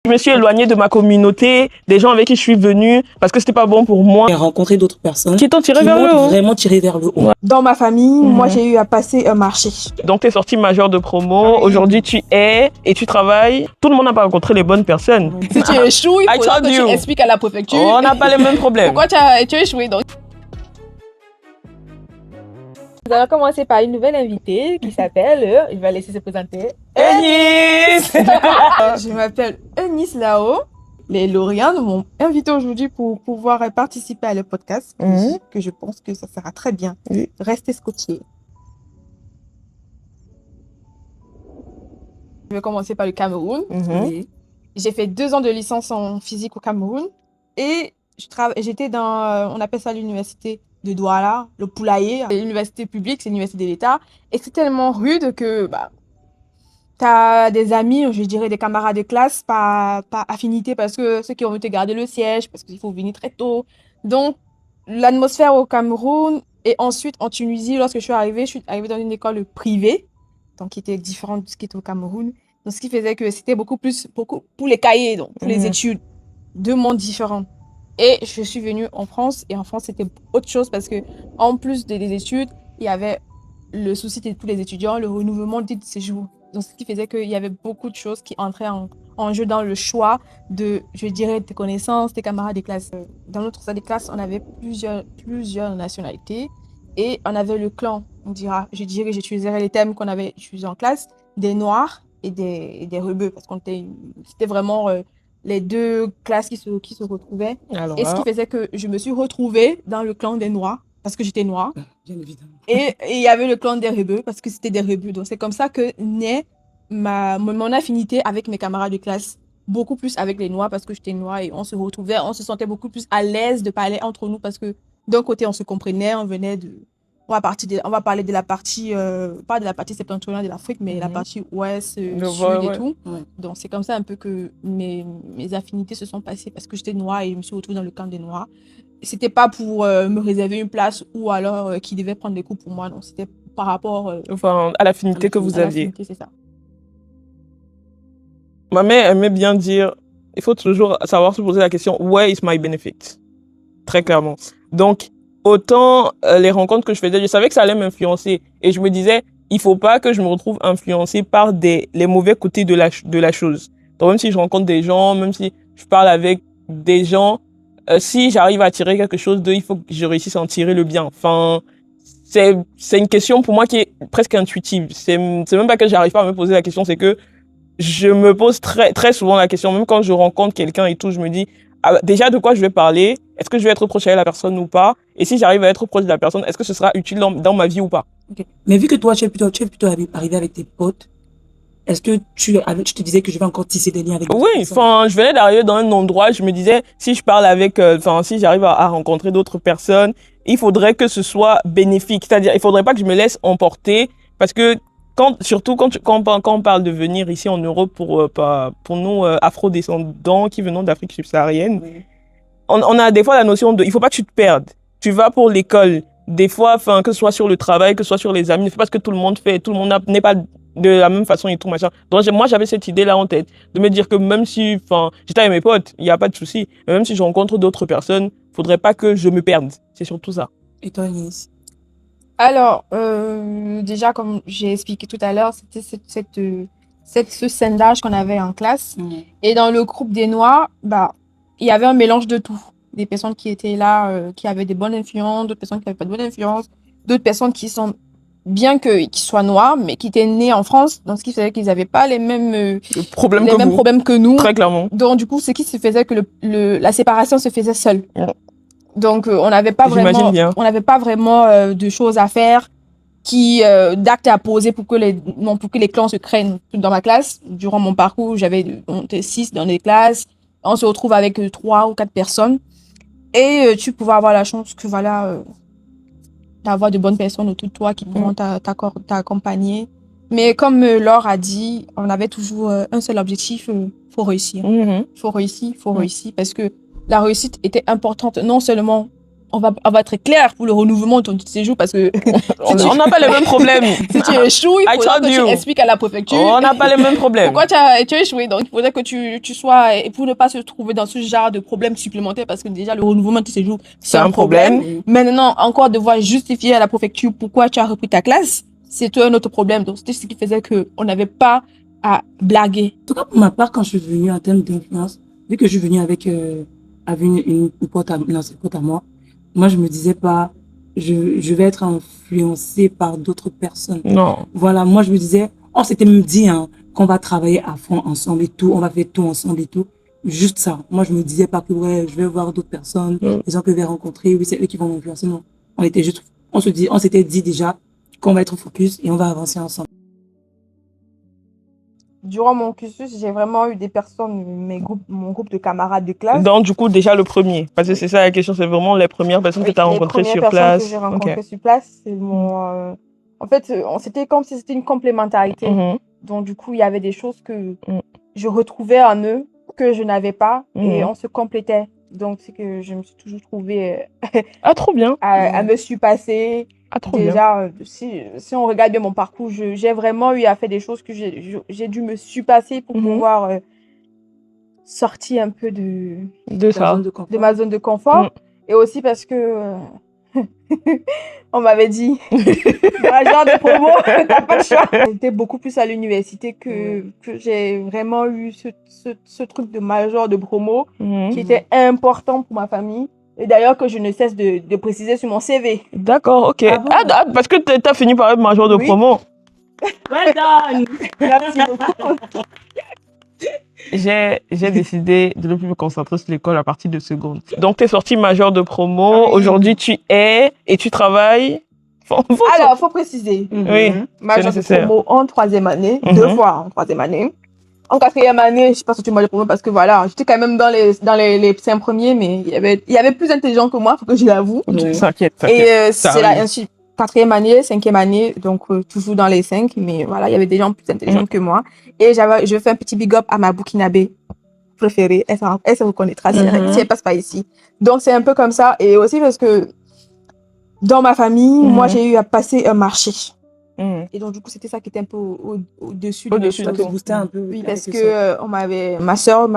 Je me suis éloignée de ma communauté, des gens avec qui je suis venue, parce que c'était pas bon pour moi. J'ai rencontré d'autres personnes Qui t'ont tiré vers le haut. Vraiment tiré vers le haut. Ouais. Dans ma famille, moi, j'ai eu à passer un marché. Donc, tu es sortie majeure de promo. Aujourd'hui, tu es et tu travailles. Tout le monde n'a pas rencontré les bonnes personnes. Si tu échoues, il faudra que tu expliques à la préfecture. On n'a pas les mêmes problèmes. Pourquoi tu as échoué donc? Nous allons commencer par une nouvelle invitée qui s'appelle, je vais laisser se présenter. Eunice. Je m'appelle Eunice Lao. Les Laurianes m'ont invité aujourd'hui pour pouvoir participer à le podcast, que je pense que ça sera très bien. Oui. Restez scotchés. Je vais commencer par le Cameroun. Oui. J'ai fait 2 ans de licence en physique au Cameroun et j'étais dans, on appelle ça l'université de Douala, le Poulailler. L'université publique, c'est l'université de l'État. Et c'est tellement rude que t'as des amis, je dirais des camarades de classe, pas affinité parce que ceux qui ont été garder le siège, parce qu'il faut venir très tôt. Donc, l'atmosphère au Cameroun et ensuite en Tunisie, lorsque je suis arrivée dans une école privée, donc qui était différente de ce qui était au Cameroun. Donc, ce qui faisait que c'était beaucoup pour les cahiers, donc pour les études, 2 mondes différents. Et je suis venue en France, et en France, c'était autre chose parce que en plus des études, il y avait le souci de tous les étudiants, le renouvellement de séjour. Donc, ce qui faisait qu'il y avait beaucoup de choses qui entraient en jeu dans le choix de, je dirais, tes connaissances, tes camarades de classe. Dans notre salle de classe, on avait plusieurs nationalités et on avait le clan, j'utiliserai les thèmes qu'on avait utilisés en classe, des Noirs et des Rebeux, parce c'était vraiment les 2 classes qui se retrouvaient. Alors, et ce qui faisait que je me suis retrouvée dans le clan des Noirs, parce que j'étais noire. Bien évidemment. Et il y avait le clan des Rebeux, parce que c'était des Rebeux. Donc, c'est comme ça que naît mon affinité avec mes camarades de classe. Beaucoup plus avec les Noirs, parce que j'étais noire et on se retrouvait, on se sentait beaucoup plus à l'aise de parler entre nous, parce que d'un côté, on se comprenait, on va parler de la partie, pas de la partie septentrionale de l'Afrique, mais la partie ouest, sud et tout. Ouais. Donc, c'est comme ça un peu que mes affinités se sont passées, parce que j'étais noire et je me suis retrouvée dans le camp des Noirs. C'était pas pour me réserver une place ou alors qui devait prendre des cours pour moi. Donc, c'était par rapport à l'affinité que vous aviez. C'est ça. Ma mère aimait bien dire, il faut toujours savoir se poser la question, where is my benefit? Très clairement. Donc, autant les rencontres que je faisais, je savais que ça allait m'influencer. Et je me disais, il faut pas que je me retrouve influencée par les mauvais côtés de la chose. Donc, même si je rencontre des gens, même si je parle avec des gens, si j'arrive à tirer quelque chose d'eux, il faut que je réussisse à en tirer le bien. Enfin, c'est une question pour moi qui est presque intuitive. C'est même pas que j'arrive pas à me poser la question, c'est que je me pose très, très souvent la question, même quand je rencontre quelqu'un et tout, je me dis, déjà de quoi je vais parler, est-ce que je vais être proche avec la personne ou pas, et si j'arrive à être proche de la personne, est-ce que ce sera utile dans ma vie ou pas. Okay. Mais vu que toi, tu es plutôt arrivé avec tes potes, est-ce que tu te disais que je vais encore tisser des liens avec d'autres personnes? Enfin, je venais d'arriver dans un endroit, je me disais, si je parle avec, si j'arrive à rencontrer d'autres personnes, il faudrait que ce soit bénéfique, c'est-à-dire, il faudrait pas que je me laisse emporter, parce que surtout quand on parle de venir ici en Europe pour nous afro-descendants qui venons d'Afrique subsaharienne, on a des fois la notion de il faut pas que tu te perdes. Tu vas pour l'école, des fois, que ce soit sur le travail, que ce soit sur les amis, ne fais pas ce que tout le monde fait, tout le monde n'est pas de la même façon et tout machin. Donc moi j'avais cette idée là en tête de me dire que même si j'étais avec mes potes, il y a pas de souci, mais même si je rencontre d'autres personnes, faudrait pas que je me perde. C'est surtout ça. Et toi, Agnès? Alors, déjà, comme j'ai expliqué tout à l'heure, c'était ce scindage qu'on avait en classe. Et dans le groupe des Noirs, il y avait un mélange de tout. Des personnes qui étaient là, qui avaient des bonnes influences, d'autres personnes qui n'avaient pas de bonnes influences, d'autres personnes qui sont, bien qu'ils soient noirs, mais qui étaient nés en France. Donc, ce qui faisait qu'ils n'avaient pas les mêmes problèmes que nous. Très clairement. Donc, du coup, ce qui se faisait que la séparation se faisait seule. Ouais. Donc, on n'avait pas vraiment de choses à faire, d'actes à poser pour que les clans se créent dans ma classe. Durant mon parcours, on était 6 dans les classes. On se retrouve avec 3 ou 4 personnes. Et tu pouvais avoir la chance que, d'avoir de bonnes personnes autour de toi qui pourront t'accompagner. Mais comme Laure a dit, on avait toujours un seul objectif, faut réussir. Faut réussir, parce que la réussite était importante, non seulement on va être clair pour le renouvellement de ton titre de séjour parce que On n'a pas les mêmes problèmes. si tu échoues, il faudra que tu expliques à la préfecture. On n'a pas les mêmes problèmes. Pourquoi tu as échoué? Donc, il faudrait que tu sois, et pour ne pas se trouver dans ce genre de problème supplémentaire, parce que déjà, le renouvellement de tes séjours, c'est un problème. Maintenant, encore devoir justifier à la préfecture pourquoi tu as repris ta classe, c'est un autre problème. Donc, c'était ce qui faisait qu'on n'avait pas à blaguer. En tout cas, pour ma part, quand je suis venue en termes d'influence, vu que je suis venue avec une pote à moi, moi, je me disais pas, je vais être influencée par d'autres personnes. Non. Voilà, moi, je me disais, on s'était même dit, qu'on va travailler à fond ensemble et tout, on va faire tout ensemble et tout. Juste ça. Moi, je me disais pas que, ouais, je vais voir d'autres personnes, les gens que je vais rencontrer, oui, c'est eux qui vont m'influencer. Non. On s'était dit déjà qu'on va être focus et on va avancer ensemble. Durant mon cursus, j'ai vraiment eu des personnes, mon groupe de camarades de classe. Donc, du coup, déjà le premier. Parce que c'est ça la question, c'est vraiment les premières personnes que tu as rencontrées sur place. Les premières personnes que j'ai rencontrées sur place, c'est mon... En fait, c'était comme si c'était une complémentarité. Donc, du coup, il y avait des choses que je retrouvais en eux, que je n'avais pas, et on se complétait. Donc, c'est que je me suis toujours trouvée trop bien. à me surpasser. Trop déjà, si on regarde bien mon parcours, j'ai vraiment eu à faire des choses que j'ai dû me surpasser pour pouvoir sortir un peu de ma zone de confort. Et aussi parce que on m'avait dit, major de promo, t'as pas de choix. J'étais beaucoup plus à l'université que j'ai vraiment eu ce truc de major de promo qui était important pour ma famille. Et d'ailleurs, que je ne cesse de préciser sur mon CV. D'accord, ok. Ah bon? Parce que tu as fini par être major de promo. Well done! Merci beaucoup. J'ai décidé de ne plus me concentrer sur l'école à partir de seconde. Donc, tu es sortie major de promo. Aujourd'hui, tu es et tu travailles. Alors, il faut préciser. Oui, major de promo en 3e année, 2 fois en 3e année. En 4e année, je sais pas si tu m'as promo parce que voilà, j'étais quand même dans les 5 premiers, mais il y avait plus intelligent que moi, faut que je l'avoue. T'inquiète. Et c'est là, ensuite, 4e année, 5e année, donc toujours dans les 5, mais voilà, il y avait des gens plus intelligents que moi. Et je fais un petit big up à ma Burkinabé préférée. Elle se reconnaîtra si elle passe pas ici. Donc c'est un peu comme ça. Et aussi parce que dans ma famille, moi j'ai eu à passer un marché. Et donc, du coup, c'était ça qui était un peu au-dessus de Ça te boostait un peu. Oui, parce que ma soeur,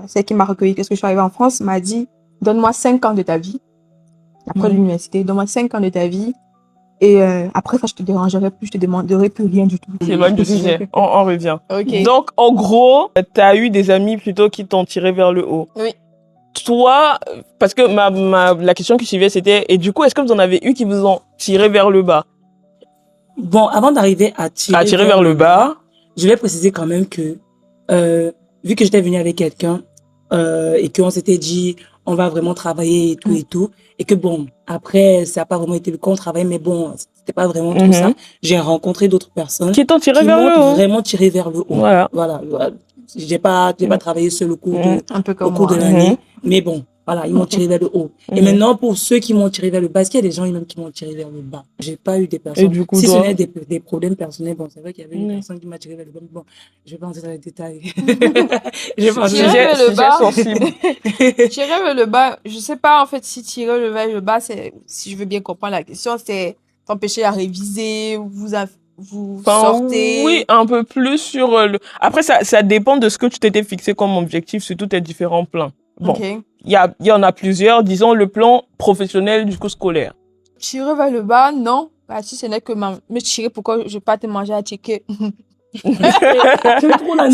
celle qui m'a recueillie, qu'est-ce que je suis arrivée en France, m'a dit, donne-moi 5 ans de ta vie. Après l'université, donne-moi 5 ans de ta vie. Et après ça, je te dérangerai plus, je te demanderai plus rien du tout. C'est loin du sujet. On revient. Okay. Donc, en gros, tu as eu des amis plutôt qui t'ont tiré vers le haut. Oui. Toi, parce que la question qui suivait, c'était, et du coup, est-ce que vous en avez eu qui vous ont tiré vers le bas? Bon, avant d'arriver à tirer vers le bas, je vais préciser quand même que, vu que j'étais venue avec quelqu'un, et qu'on s'était dit, on va vraiment travailler et tout, et que bon, après, ça n'a pas vraiment été le cas, on travaillait, mais bon, c'était pas vraiment tout ça. J'ai rencontré d'autres personnes qui t'ont tiré vers le haut. Vraiment tiré vers le haut. Voilà. J'ai pas travaillé seul au cours de l'année, mais bon, voilà, ils m'ont tiré vers le haut. Et maintenant, pour ceux qui m'ont tiré vers le bas, il y a des gens même qui m'ont tiré vers le bas. J'ai pas eu des personnes. Et du coup, si ce n'est des problèmes personnels, bon, c'est vrai qu'il y avait une personne qui m'a tiré vers le bas, mais bon, je vais pas entrer dans les détails. Tirer vers le bas. Tirer vers le bas, je sais pas en fait si tirer vers le bas, c'est, si je veux bien comprendre la question, c'est t'empêcher à réviser, vous sortez. Oui, un peu plus sur le. Après, ça dépend de ce que tu t'étais fixé comme objectif sur tous tes différents plans. Bon, il y en a plusieurs, disons le plan professionnel du coup scolaire. Tirer vers le bas, non. Bah, si ce n'est que me tirer, pourquoi je ne vais pas te manger à checker? C'est une bonne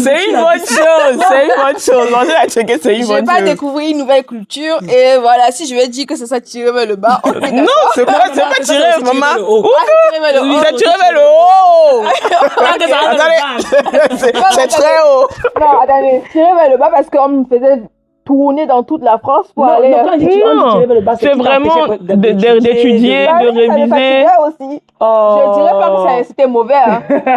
chose. Manger à checker, c'est une bonne chose. Je vais pas découvrir une nouvelle culture et voilà, si je vais dire que c'est ça tirer vers le bas, on est non, c'est pas tirer, maman. C'est tirer vers le haut. Attendez, c'est très haut. Non, attendez, tirer vers le bas parce qu'on me faisait tourner dans toute la France pour aller... c'est vraiment d'étudier, de réviser. Aussi. Je dirais pas que c'était mauvais,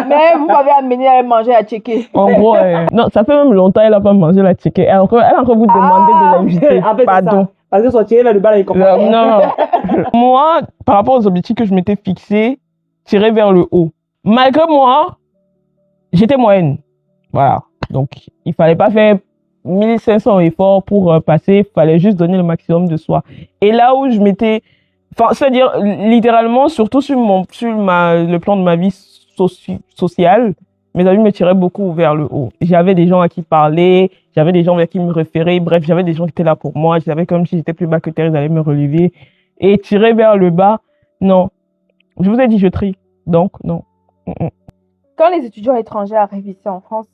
mais vous m'avez amené à manger à checker. En gros, non, ça fait même longtemps qu'elle n'a pas mangé la checker. Elle a encore vous demander de l'inviter. Pardon. Parce que son tirer vers le bas, il comprend. Non. Moi, par rapport aux objectifs que je m'étais fixés, tirer vers le haut. Malgré moi, j'étais moyenne. Voilà. Donc, il fallait pas faire 1500 efforts pour passer, fallait juste donner le maximum de soi. Et là où je m'étais, enfin, c'est-à-dire littéralement, surtout sur le plan de ma vie sociale, mes amis me tiraient beaucoup vers le haut. J'avais des gens à qui parler, j'avais des gens vers qui me référer, bref, j'avais des gens qui étaient là pour moi, j'avais comme si j'étais plus bas que terre, ils allaient me relever. Et tirer vers le bas, non. Je vous ai dit, je trie. Donc, non. Quand les étudiants étrangers arrivent ici en France,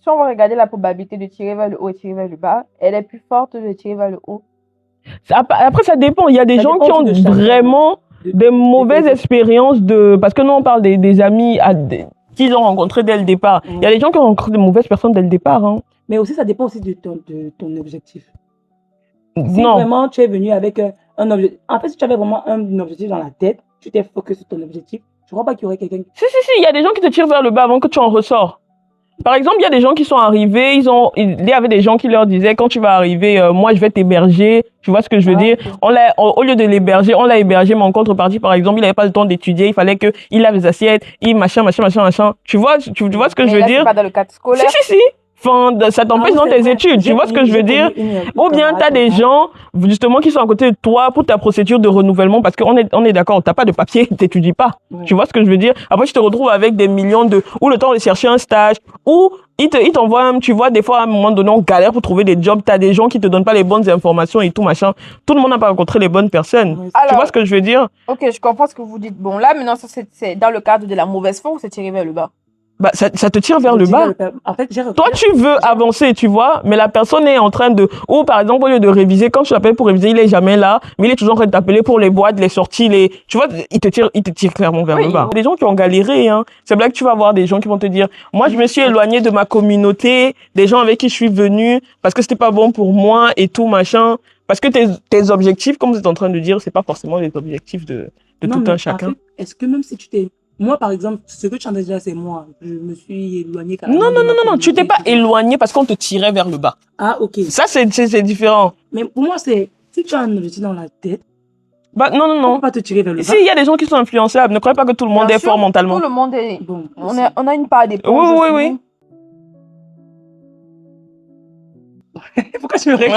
si on va regarder la probabilité de tirer vers le haut et tirer vers le bas, elle est plus forte de tirer vers le haut. Après, ça dépend. Il y a des gens qui ont vraiment des mauvaises expériences parce que nous, on parle des amis qu'ils ont rencontrés dès le départ. Il y a des gens qui ont rencontré de mauvaises personnes dès le départ. Hein. Mais aussi, ça dépend aussi de ton objectif. Si Non. vraiment tu es venu avec un objectif. En fait, si tu avais vraiment un objectif dans la tête, tu t'es focus sur ton objectif, je crois pas qu'il y aurait quelqu'un qui... Si, il y a des gens qui te tirent vers le bas avant que tu en ressors. Par exemple, il y a des gens qui sont arrivés, il y avait des gens qui leur disaient, quand tu vas arriver, moi je vais t'héberger, tu vois ce que je veux dire? Okay. Au lieu de l'héberger, on l'a hébergé, mais en contrepartie, par exemple, il n'avait pas le temps d'étudier, il fallait qu'il lave les assiettes, machin. Tu vois ce que je veux dire? C'est pas dans le cadre scolaire. Si. Enfin, ça t'empêche dans tes études, tu vois ce que je veux dire? Ou bien tu as des gens, justement, qui sont à côté de toi pour ta procédure de renouvellement, parce qu'on est d'accord, t'as pas de papier, t'étudies pas. Ouais. Tu vois ce que je veux dire? Après, tu te retrouves avec des millions ou le temps de chercher un stage, ou ils t'envoient, tu vois, des fois, à un moment donné, on galère pour trouver des jobs, t'as des gens qui te donnent pas les bonnes informations et tout, machin. Tout le monde n'a pas rencontré les bonnes personnes. Ouais. Alors, tu vois ce que je veux dire? Ok, je comprends ce que vous dites. Bon, là, maintenant, ça, c'est dans le cadre de la mauvaise foi ou c'est tiré vers le bas? Bah, ça te tire vers le bas. En fait, toi, tu veux avancer, tu vois, mais la personne est en train ou par exemple, au lieu de réviser, quand tu l'appelles pour réviser, il est jamais là, mais il est toujours en train de t'appeler pour les boîtes, les sorties, tu vois, il te tire clairement vers le bas. Des gens qui ont galéré, hein. C'est vrai que tu vas voir des gens qui vont te dire, moi, je me suis éloigné de ma communauté, des gens avec qui je suis venu, parce que c'était pas bon pour moi et tout, machin. Parce que tes objectifs, comme vous êtes en train de dire, c'est pas forcément les objectifs de tout un chacun. En fait, est-ce que même si tu t'es... Moi, par exemple, ce que tu entends déjà, c'est moi. Je me suis éloignée carrément. Non. Tu t'es pas éloigné parce qu'on te tirait vers le bas. Ah, ok. Ça, c'est différent. Mais pour moi, si tu as un objectif dans la tête, bah, non. On peut pas te tirer vers le bas. Si, il y a des gens qui sont influençables. Ne croyez pas que tout le monde est fort mentalement. Tout le monde est... Bon, on a une part des points. Oui. Pourquoi tu me réponds?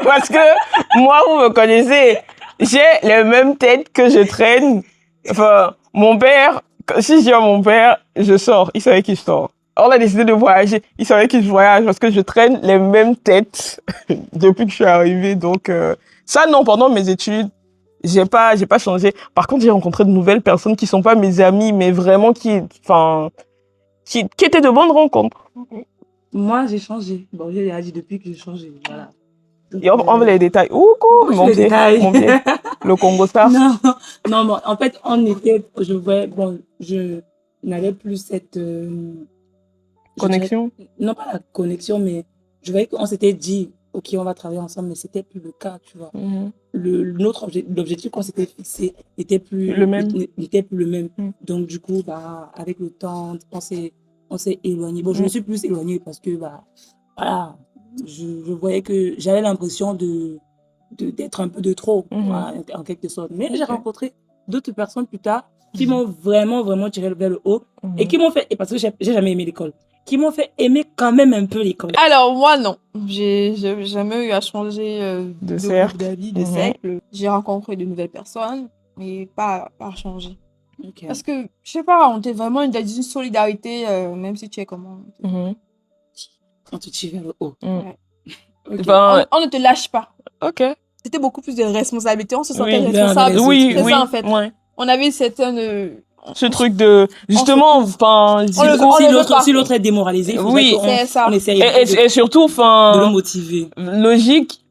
Parce que moi, vous me connaissez. J'ai les mêmes têtes que je traîne. Enfin, mon père, si je dis à mon père, je sors, il savait qu'il sort. On a décidé de voyager, il savait que je voyage parce que je traîne les mêmes têtes depuis que je suis arrivée. Donc, ça, non, pendant mes études, j'ai pas changé. Par contre, j'ai rencontré de nouvelles personnes qui sont pas mes amis, mais vraiment qui étaient de bonnes rencontres. Moi, j'ai changé. Bon, j'ai dit depuis que j'ai changé, voilà. Donc, et on veut les détails. Mon pied. Le Congo Star. Non, bon, en fait, je n'avais plus cette connexion. Non, pas la connexion, mais je voyais qu'on s'était dit, ok, on va travailler ensemble, mais c'était plus le cas, tu vois. L'objectif qu'on s'était fixé n'était plus le même. Donc, du coup, avec le temps, on s'est éloigné. Bon, je me suis plus éloignée parce que, voilà, je voyais que j'avais l'impression d'être un peu de trop, voilà, en quelque sorte. Mais j'ai rencontré d'autres personnes plus tard qui m'ont vraiment tiré vers le haut et qui m'ont fait, et parce que j'ai jamais aimé l'école, qui m'ont fait aimer quand même un peu l'école. Alors, moi, non. J'ai jamais eu à changer de cercle. D'avis, de cercle. J'ai rencontré de nouvelles personnes, mais pas changer. Okay. Parce que, je sais pas, on était vraiment dans une solidarité, même si tu es comment. On te tire vers le haut. Ouais. Okay. On ne te lâche pas. Ok. C'était beaucoup plus de responsabilité. On se sentait responsable. Oui, c'est ça, en fait. Ouais. On avait certaines... Ce truc de... Justement, enfin... Si l'autre est démoralisé, c'est ça. On essaye et surtout, enfin... de le motiver. Logique.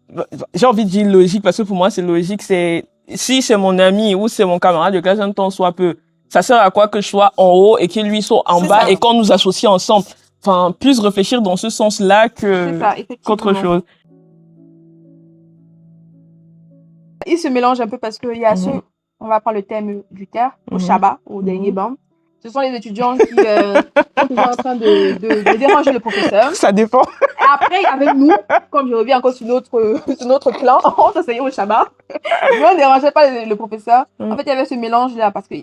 J'ai envie de dire logique, parce que pour moi, c'est logique. Si c'est mon ami ou c'est mon camarade de classe, un temps soit peu. Ça sert à quoi que je sois en haut et qu'il lui soit en bas et qu'on nous associe ensemble. Enfin, plus réfléchir dans ce sens-là qu'autre chose. Il se mélange un peu parce qu'il y a on va prendre le thème du terre, au Shabbat, au dernier banc. Ce sont les étudiants qui sont toujours en train de déranger le professeur. Ça dépend. Et après, avec nous, comme je reviens encore sur notre plan, on s'asseyait au Shabbat. Mais on ne dérangeait pas le professeur. En fait, il y avait ce mélange-là parce que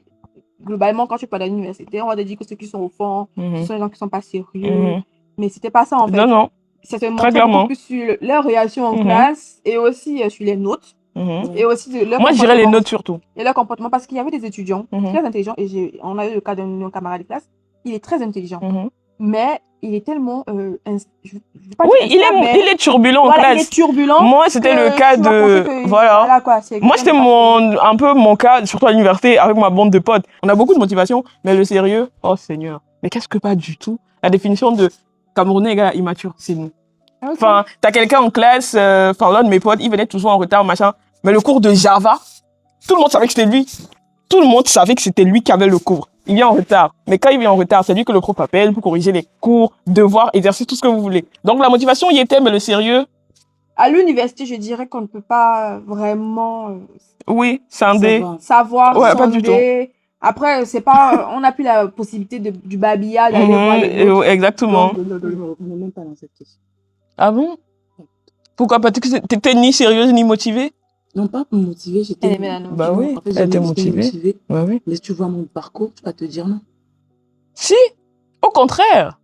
globalement, quand tu parles à l'université, on va te dire que ceux qui sont au fond, ce sont les gens qui ne sont pas sérieux. Mais c'était pas ça, en fait. Non. ça se montre Très clairement. beaucoup plus sur leur réaction en Mhm. classe et aussi sur les notes. Mhm. Et aussi de leur Moi, je dirais les comportement. notes surtout. Et leur comportement, parce qu'il y avait des étudiants Mhm. très intelligents, et on a eu le cas d'un camarade de classe, il est très intelligent, Mhm. mais il est tellement, je veux pas Oui, dire instable, mais il est turbulent en voilà, il classe. est turbulent. Moi, c'était que le cas tu vas de... penser que, Voilà. quoi, c'est Moi, quelqu'un c'était de pas un peu mon cas, surtout à l'université, avec ma bande de potes. On a beaucoup de motivation, mais le sérieux, oh Seigneur. Mais qu'est-ce que pas du tout? La définition de Camerounais égale immature, c'est nous. Ah, ok. Enfin, t'as quelqu'un en classe, enfin, l'un de mes potes, il venait toujours en retard, machin. Mais le cours de Java, tout le monde savait que c'était lui. Tout le monde savait que c'était lui qui avait le cours. Il vient en retard. Mais quand il vient en retard, c'est lui que le prof appelle pour corriger les cours, devoirs, exercices, tout ce que vous voulez. Donc, la motivation y était, mais le sérieux, À l'université, je dirais qu'on ne peut pas vraiment oui, scindé. savoir Ouais, pas du sonder. Après, c'est pas, on n'a plus la possibilité du babillard d'aller voir les autres. Exactement. Donc, Je ne même pas dans cette question. Ah bon? Pourquoi? Parce que t'étais ni sérieuse ni motivée? Non, pas pour me motiver, j'étais... Elle aimait la note. Bah Non, oui, en fait, elle était j'étais motivée. Ouais, oui. Mais si tu vois mon parcours, tu vas te dire non. Si, au contraire.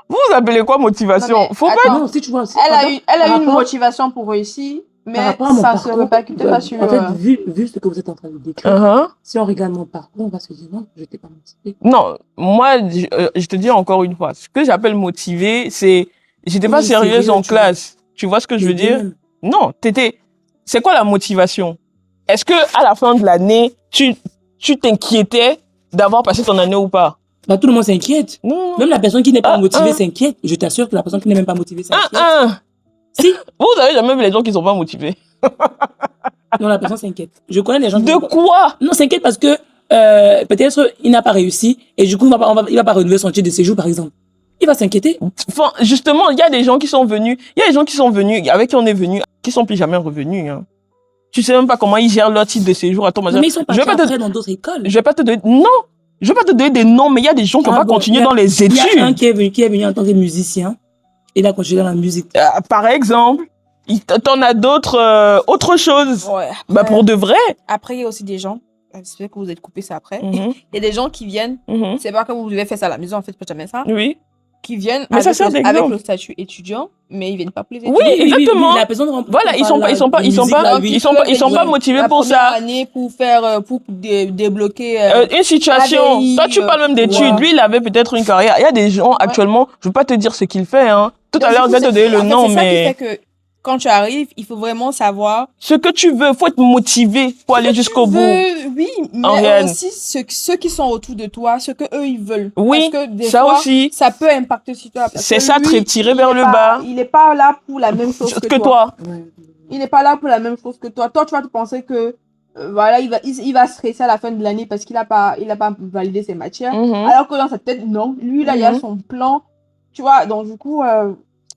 Vous appelez quoi motivation? Non, mais Faut pas... attends. Non, si tu vois... Elle a eu par une rapport- motivation pour réussir, mais par rapport à mon ça se parcours, répercutait pas sur... En fait, vu ce que vous êtes en train de décrire, Uh-huh. si on regarde mon parcours, on va se dire non, je n'étais pas motivée. Non, moi, je te dis encore une fois, ce que j'appelle motivé, c'est... J'étais pas Oui, sérieuse sérieux, en tu vois. classe. Tu vois ce que je veux Les deux dire? mêmes. Non, c'est quoi la motivation? Est-ce que à la fin de l'année, tu t'inquiétais d'avoir passé ton année ou pas? Bah, tout le monde s'inquiète. Non. Même la personne qui n'est pas motivée un. s'inquiète. Je t'assure que la personne qui n'est même pas motivée s'inquiète. Un. Si. Vous avez jamais vu les gens qui sont pas motivés? Non, la personne s'inquiète. Je connais les gens qui De n'ont pas- quoi? Non, s'inquiète parce que peut-être il n'a pas réussi et du coup, il va pas renouveler son titre de séjour, par exemple. Il va s'inquiéter. Enfin, justement, il y a des gens qui sont venus, avec qui on est venu, qui sont plus jamais revenus, hein. Tu sais même pas comment ils gèrent leur titre de séjour. Attends, Non, mais ils sont je vais partis pas après dans d'autres écoles. je vais pas te donner, non, je vais pas te donner des noms, mais il y a des gens qui ont Ah pas bon, continué il y a- dans les Il y a un études. qui est venu en tant que musicien. Il a continué dans la musique. Par exemple, t'en as d'autres, autre chose. Ouais. Bah, pour de vrai. Après, il y a aussi des gens, j'espère que vous êtes coupé ça après, Mhm, il y a des gens qui viennent, mhm. c'est pas que vous devez faire ça à la maison, en fait, pas jamais ça, Oui. qui viennent Mais ça sert avec d'exemple. le statut étudiant, mais ils viennent pas pour les études. Oui, exactement. la personne Voilà, ils sont pas motivés La pour première ça. année pour faire, pour débloquer. Une situation. AVI, Toi, tu parles même d'études. ouais. Lui, il avait peut-être une carrière. Il y a des gens actuellement, je veux pas te dire ce qu'il fait, hein. Tout à Donc, l'heure, du je coup, vais te donner le en fait, nom, c'est ça qui mais fait que quand tu arrives, il faut vraiment savoir. ce que tu veux, faut être motivé pour aller jusqu'au bout. Oui, En mais réel. aussi ceux qui sont autour de toi, ce que eux ils veulent. Oui, Parce que des ça fois, aussi. ça peut impacter sur toi. Parce C'est que ça, lui, tirer il vers est le pas- bas. Il n'est pas là pour la même chose Que toi. Ouais. Il n'est pas là pour la même chose que toi. Toi, tu vas te penser que voilà, il va stresser à la fin de l'année parce qu'il a pas validé ses matières. Mhm. Alors que dans sa tête, non. Lui, là, il a son plan. Tu vois, donc du coup,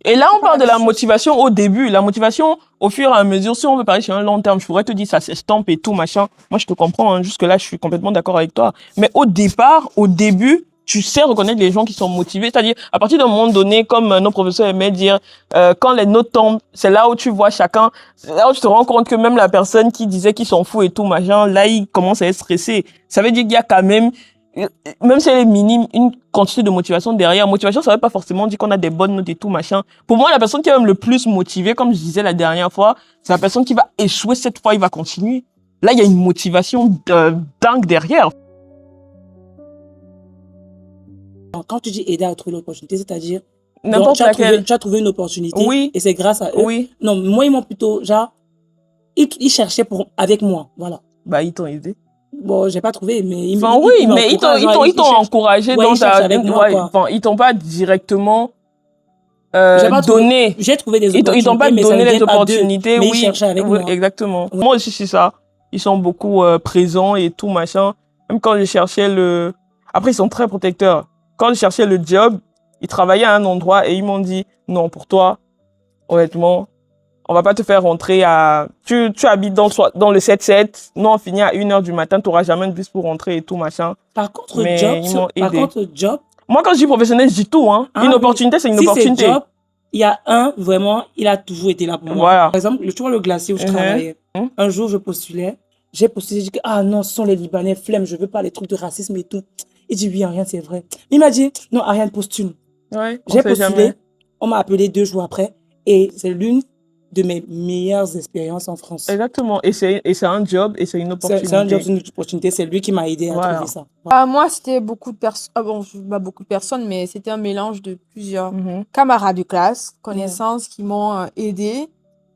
Et là, on C'est pas parle la de la même chose. motivation au début. La motivation, au fur et à mesure, si on veut parler sur un long terme, je pourrais te dire ça s'estompe et tout, machin. Moi, je te comprends, hein. Jusque-là, je suis complètement d'accord avec toi. Mais au départ, au début, tu sais reconnaître les gens qui sont motivés. C'est-à-dire, à partir d'un moment donné, comme nos professeurs aimaient dire, quand les notes tombent, c'est là où tu vois chacun, c'est là où tu te rends compte que même la personne qui disait qu'il s'en fout et tout, machin, là, il commence à être stressé. Ça veut dire qu'il y a quand même si elle est minime, une quantité de motivation derrière. Motivation, ça veut pas forcément dire qu'on a des bonnes notes et tout, machin. Pour moi, la personne qui est même le plus motivée, comme je disais la dernière fois, c'est la personne qui va échouer cette fois, il va continuer. Là, il y a une motivation dingue derrière. Quand tu dis aider à trouver l'opportunité, c'est-à-dire N'importe laquelle. tu as trouvé une opportunité Oui. et c'est grâce à eux. Oui. Non, moi, ils m'ont plutôt, genre, ils cherchaient avec moi, voilà. Bah, ils t'ont aidé. Bon, j'ai pas trouvé, mais ils Enfin, oui, mais ils t'ont cherchent. encouragé Ouais, dans ils cherchent ta, avec moi, quoi. enfin, ils t'ont pas directement, J'ai pas trouvé- donné. J'ai trouvé des Ils opportunités. t'ont pas mais ça donné ne les vient pas d'eux. opportunités, Mais oui. ils cherchaient avec Oui, moi. exactement. Ouais. Moi aussi, c'est ça. Ils sont beaucoup présents et tout, machin. Même quand je cherchais Après, ils sont très protecteurs. Quand je cherchais le job, ils travaillaient à un endroit et ils m'ont dit, non, pour toi, honnêtement, on va pas te faire rentrer à... Tu habites dans le 7-7. Nous, on finit à 1h du matin, tu n'auras jamais de bus pour rentrer et tout, machin. Par contre, Mais ils m'ont aidé. Moi, quand je dis professionnel, je dis tout, hein. Ah, Une oui. opportunité, c'est une si opportunité. c'est job, il y a vraiment, il a toujours été là pour moi. Voilà. Par exemple, tu vois le glacier où je Mhm. travaillais. Mhm. Un jour, j'ai postulé, j'ai dit que, ah non, ce sont les Libanais, flemme, je veux pas les trucs de racisme et tout. Il dit, oui, Ariane, c'est vrai. Il m'a dit, non, Ariane, postule. Ouais, on J'ai sait postulé. jamais. On m'a appelé 2 jours après et c'est l'une de mes meilleures expériences en France. Exactement. Et c'est un job et c'est une opportunité. C'est un job, c'est une opportunité. C'est lui qui m'a aidé à Voilà. trouver ça. Moi, c'était beaucoup de personnes. Pas beaucoup de personnes, mais c'était un mélange de plusieurs Mhm. camarades de classe, connaissances qui m'ont aidé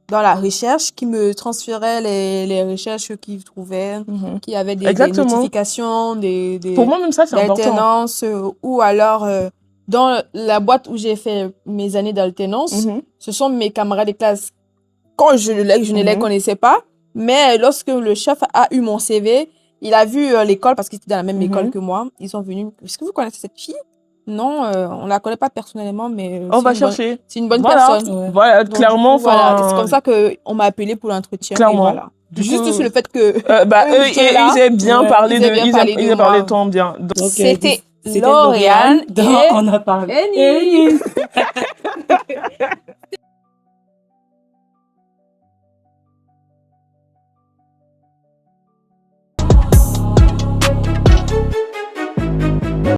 dans la recherche, qui me transféraient les recherches qu'ils trouvaient, Mhm. qui avaient des Exactement. notifications, des Pour moi, même ça, c'est important. d'alternance, ou alors dans la boîte où j'ai fait mes années d'alternance, Mhm. ce sont mes camarades de classe. Quand je ne les Mhm. connaissais pas, mais lorsque le chef a eu mon CV, il a vu l'école parce qu'il était dans la même Mhm. école que moi. Ils sont venus. Est-ce que vous connaissez cette fille? Non, on la connaît pas personnellement, mais On va c'est une bonne- chercher. c'est une bonne Voilà. personne. Ouais. Voilà, Donc, clairement. du coup, voilà, enfin, c'est comme ça que on m'a appelé pour l'entretien. Et Clairement. voilà. Du Juste coup, sur le fait que eux, étaient là. ils aient bien Ouais. parlé Ils de, aient bien ils parlé aient, de ils aient parlé moi. de toi bien. Donc, Donc, C'était c'était Lauriane dans et On a parlé. Annie.